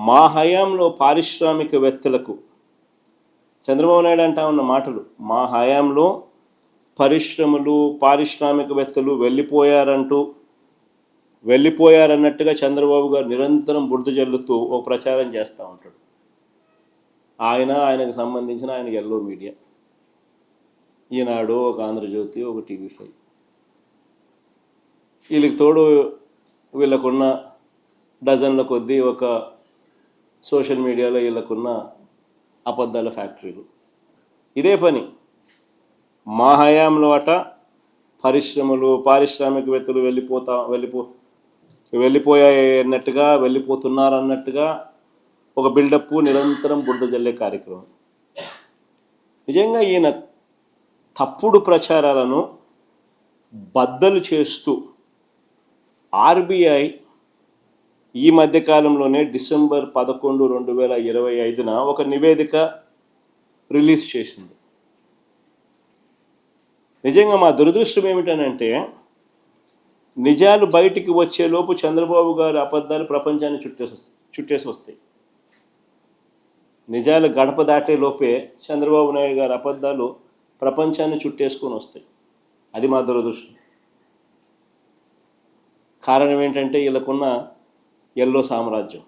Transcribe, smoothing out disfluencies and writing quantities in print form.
మా హయాంలో పారిశ్రామికవేత్తలకు చంద్రబాబు నాయుడు అంటా ఉన్న మాటలు, మా హయాంలో పరిశ్రమలు పారిశ్రామికవేత్తలు వెళ్ళిపోయారన్నట్టుగా చంద్రబాబు గారు నిరంతరం బురద జల్లుతూ ఒక ప్రచారం చేస్తూ ఉంటాడు. ఆయనకు సంబంధించిన ఆయనకి ఎల్లో మీడియా, ఈనాడు, ఒక ఆంధ్రజ్యోతి, ఒక టీవీ5, వీళ్ళకి తోడు వీళ్ళకున్న డజన్ల కొద్దీ ఒక సోషల్ మీడియాలో వీళ్ళకున్న అబద్ధాల ఫ్యాక్టరీలు. ఇదే పని మా హయాంలో అట పరిశ్రమలు పారిశ్రామికవేత్తలు వెళ్ళిపోయాయన్నట్టుగా, వెళ్ళిపోతున్నారన్నట్టుగా ఒక బిల్డప్, నిరంతరం బురద జల్లే కార్యక్రమం. నిజంగా ఈయన తప్పుడు ప్రచారాలను బద్దలు చేస్తూ ఆర్బీఐ ఈ మధ్యకాలంలోనే డిసెంబర్ 11, 2025 ఒక నివేదిక రిలీజ్ చేసింది. నిజంగా మా దురదృష్టం ఏమిటనంటే, నిజాలు బయటికి వచ్చేలోపు చంద్రబాబు గారి అబద్ధాలు ప్రపంచాన్ని చుట్టేసి వస్తాయి. నిజాలు గడప దాటే లోపే చంద్రబాబు నాయుడు గారి అబద్ధాలు ప్రపంచాన్ని చుట్టేసుకొని వస్తాయి. అది మా దురదృష్టం. కారణం ఏంటంటే వీళ్ళకున్న ఎల్లో సామ్రాజ్యం.